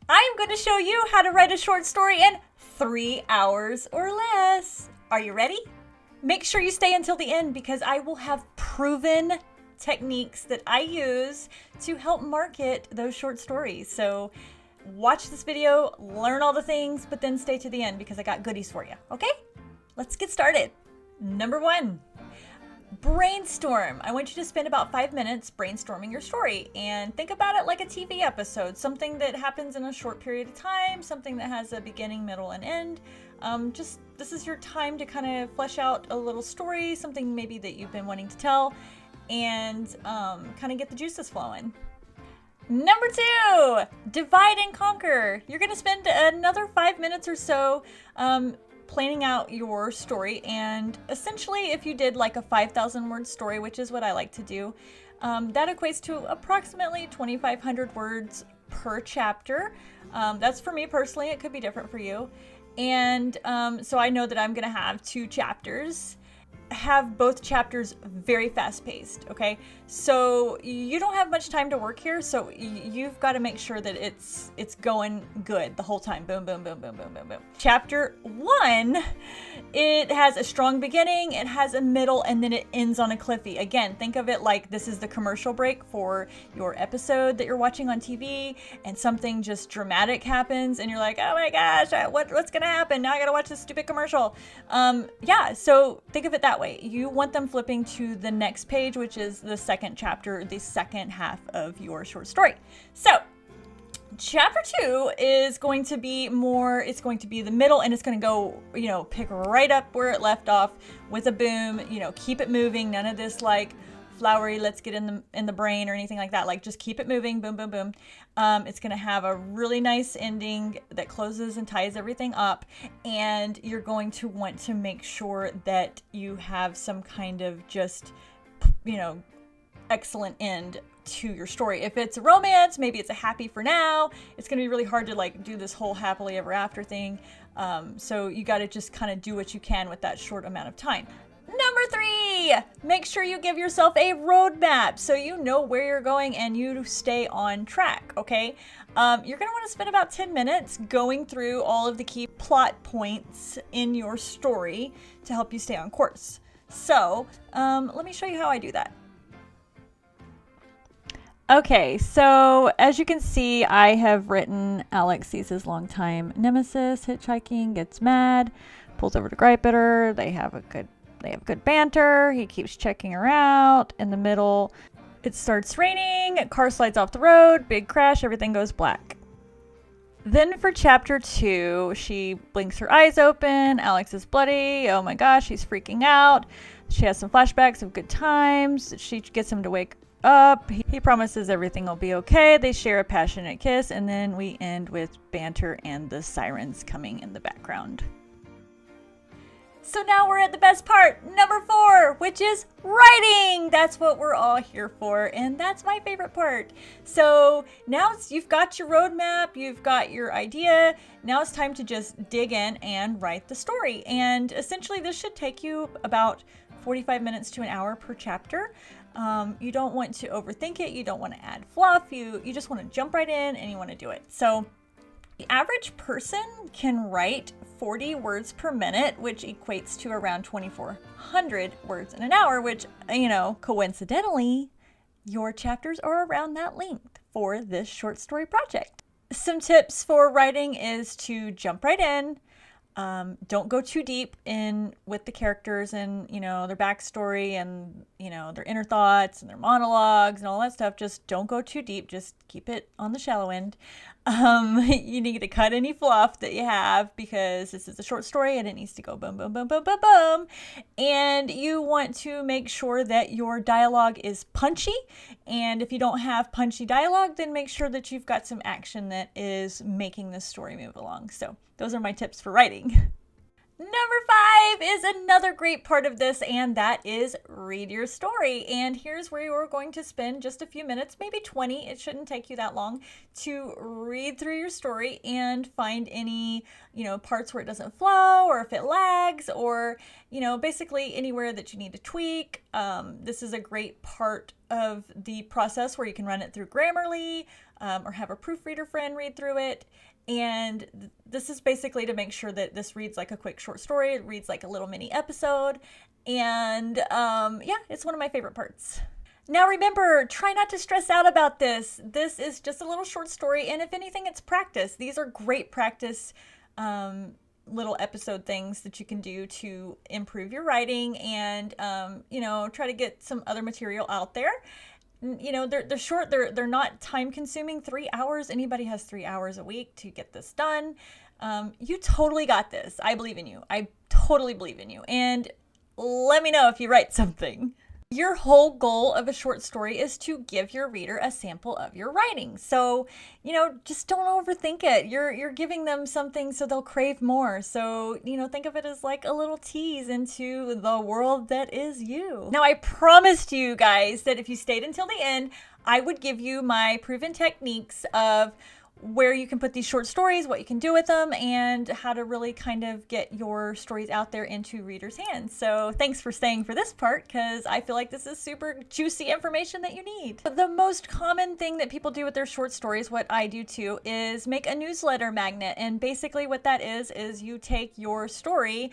I'm going to show you how to write a short story in 3 hours or less. Are you ready? Make sure you stay until the end because I will have proven techniques that I use to help market those short stories. So watch this video, learn all the things, but then stay to the end because I got goodies for you. Okay? Let's get started. Number 1. Brainstorm. I want you to spend about 5 minutes brainstorming your story and think about it like a TV episode, something that happens in a short period of time, something that has a beginning, middle, and end. This is your time to kind of flesh out a little story, something maybe that you've been wanting to tell, and kind of get the juices flowing. Number 2, divide and conquer. You're going to spend another 5 minutes or so planning out your story, and essentially if you did like a 5,000 word story, which is what I like to do, that equates to approximately 2,500 words per chapter. That's for me personally. It could be different for you. And so I know that I'm gonna have 2 chapters. Have both chapters very fast paced, okay? So you don't have much time to work here, so you've got to make sure that it's going good the whole time. Boom, boom, boom, boom, boom, boom, boom. Chapter 1, it has a strong beginning, it has a middle, and then it ends on a cliffy. Again, think of it like this is the commercial break for your episode that you're watching on TV, and something just dramatic happens, and you're like, oh my gosh, what's gonna happen? Now I gotta watch this stupid commercial. Yeah, so think of it that way. You want them flipping to the next page, which is the second chapter, the second half of your short story. So chapter 2 is going to be it's going to be the middle, and it's going to go, pick right up where it left off with a boom, keep it moving. None of this like flowery, let's get in the brain or anything like that. Like just keep it moving, boom, boom, boom. It's going to have a really nice ending that closes and ties everything up. And you're going to want to make sure that you have some kind of just, excellent end to your story. If it's a romance, maybe it's a happy for now. It's going to be really hard to like do this whole happily ever after thing. So you got to just kind of do what you can with that short amount of time. Number 3, make sure you give yourself a roadmap so you know where you're going and you stay on track, okay? You're going to want to spend about 10 minutes going through all of the key plot points in your story to help you stay on course. So let me show you how I do that. Okay, so as you can see, I have written Alex sees his longtime nemesis hitchhiking, gets mad, pulls over to gripe at her. They have good banter. He keeps checking her out. In the middle, it starts raining. Car slides off the road. Big crash. Everything goes black. Then for chapter 2, she blinks her eyes open. Alex is bloody. Oh my gosh, she's freaking out. She has some flashbacks of good times. She gets him to wake up. He promises everything will be okay. They share a passionate kiss, and then we end with banter and the sirens coming in the background. So now we're at the best part, number 4, which is writing. That's what we're all here for, and that's my favorite part. So now you've got your roadmap, you've got your idea. Now it's time to just dig in and write the story. And essentially this should take you about 45 minutes to an hour per chapter. You don't want to overthink it. You don't want to add fluff. You just want to jump right in and you want to do it. So the average person can write 40 words per minute, which equates to around 2,400 words in an hour, which, coincidentally, your chapters are around that length for this short story project. Some tips for writing is to jump right in. Don't go too deep in with the characters and, their backstory and, their inner thoughts and their monologues and all that stuff. Just don't go too deep. Just keep it on the shallow end. You need to cut any fluff that you have because this is a short story and it needs to go boom, boom, boom, boom, boom, boom. And you want to make sure that your dialogue is punchy. And if you don't have punchy dialogue, then make sure that you've got some action that is making the story move along. So those are my tips for writing. Number 5 is another great part of this, and that is read your story. And here's where you're going to spend just a few minutes, maybe 20. It shouldn't take you that long to read through your story and find any, parts where it doesn't flow or if it lags or, basically anywhere that you need to tweak. This is a great part of the process where you can run it through Grammarly. or have a proofreader friend read through it. And this is basically to make sure that this reads like a quick short story. It reads like a little mini episode. And yeah, it's one of my favorite parts. Now remember, try not to stress out about this. This is just a little short story, and if anything, it's practice. These are great practice little episode things that you can do to improve your writing and, you know, try to get some other material out there. You know, they're short, they're not time consuming. 3 hours, anybody has 3 hours a week to get this done. You totally got this. I believe in you. I totally believe in you. And let me know if you write something. Your whole goal of a short story is to give your reader a sample of your writing. So, you know, just don't overthink it. You're giving them something so they'll crave more. So, you know, think of it as like a little tease into the world that is you. Now, I promised you guys that if you stayed until the end, I would give you my proven techniques of where you can put these short stories, what you can do with them, and how to really kind of get your stories out there into readers' hands. So thanks for staying for this part, because I feel like this is super juicy information that you need. The most common thing that people do with their short stories, what I do too, is make a newsletter magnet. And basically what that is you take your story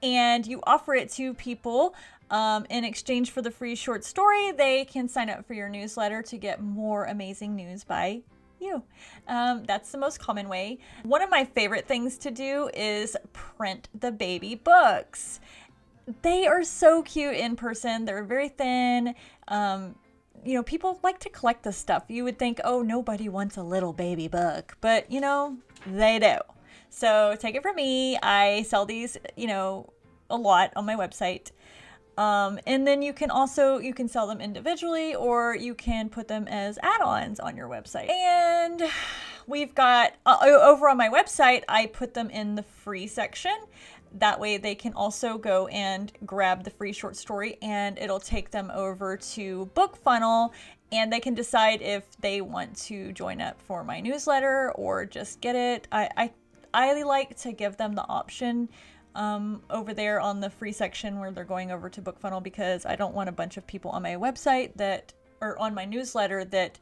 and you offer it to people in exchange for the free short story. They can sign up for your newsletter to get more amazing news by you. That's the most common way. One of my favorite things to do is print the baby books. They are so cute in person. They're very thin. You know, people like to collect this stuff. You would think, oh, nobody wants a little baby book, but you know, they do. So take it from me. I sell these, you know, a lot on my website. And then you can sell them individually, or you can put them as add-ons on your website. And we've got, over on my website, I put them in the free section. That way they can also go and grab the free short story, and it'll take them over to BookFunnel, and they can decide if they want to join up for my newsletter or just get it. I like to give them the option over there on the free section where they're going over to BookFunnel, because I don't want a bunch of people on my website that, or on my newsletter, that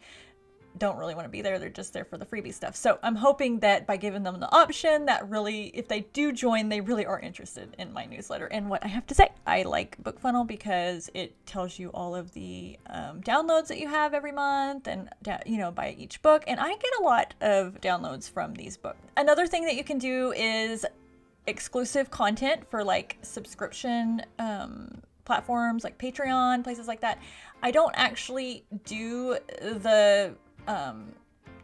don't really want to be there. They're just there for the freebie stuff. So I'm hoping that by giving them the option, that really, if they do join, they really are interested in my newsletter and what I have to say. I like BookFunnel because it tells you all of the downloads that you have every month, and you know, by each book, and I get a lot of downloads from these books. Another thing that you can do is exclusive content for like subscription platforms like Patreon, places like that. I don't actually do the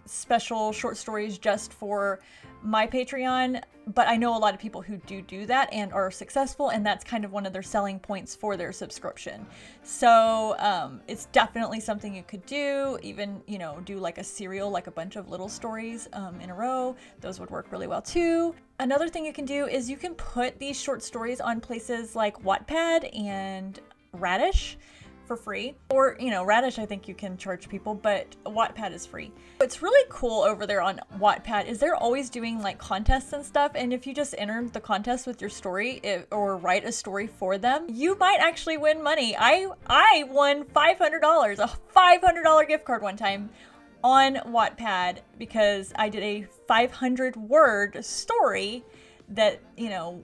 special short stories just for my Patreon, but I know a lot of people who do that and are successful, and that's kind of one of their selling points for their subscription. So it's definitely something you could do. Even, you know, do like a serial, like a bunch of little stories in a row. Those would work really well too. Another thing you can do is you can put these short stories on places like Wattpad and Radish for free. Or, you know, Radish, I think you can charge people, but Wattpad is free. What's really cool over there on Wattpad is they're always doing like contests and stuff. And if you just enter the contest with your story or write a story for them, you might actually win money. I won $500, a $500 gift card one time on Wattpad, because I did a 500-word story that, you know,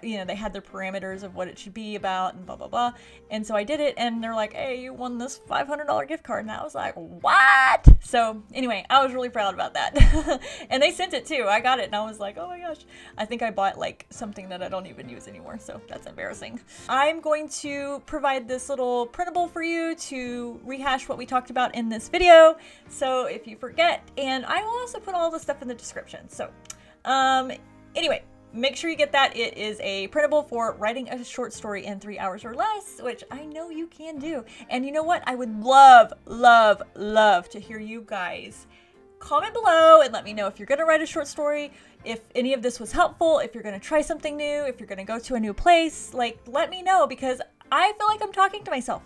they had their parameters of what it should be about and blah, blah, blah. And so I did it, and they're like, hey, you won this $500 gift card. And I was like, what? So anyway, I was really proud about that. And they sent it too. I got it, and I was like, oh my gosh. I think I bought like something that I don't even use anymore. So that's embarrassing. I'm going to provide this little printable for you to rehash what we talked about in this video. So if you forget, and I will also put all the stuff in the description. So anyway, make sure you get that. It is a printable for writing a short story in 3 hours or less, which I know you can do. And you know what? I would love, love, love to hear you guys comment below and let me know if you're going to write a short story, if any of this was helpful, if you're going to try something new, if you're going to go to a new place. Like, let me know, because I feel like I'm talking to myself.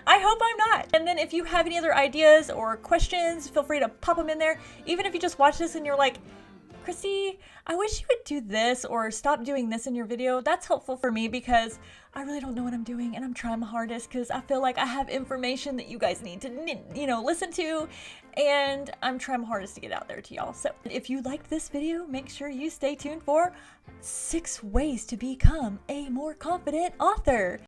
I hope I'm not. And then if you have any other ideas or questions, feel free to pop them in there. Even if you just watch this and you're like, Chrissy, I wish you would do this or stop doing this in your video. That's helpful for me because I really don't know what I'm doing and I'm trying my hardest because I feel like I have information that you guys need to, listen to, and I'm trying my hardest to get out there to y'all. So if you liked this video, make sure you stay tuned for 6 ways to become a more confident author.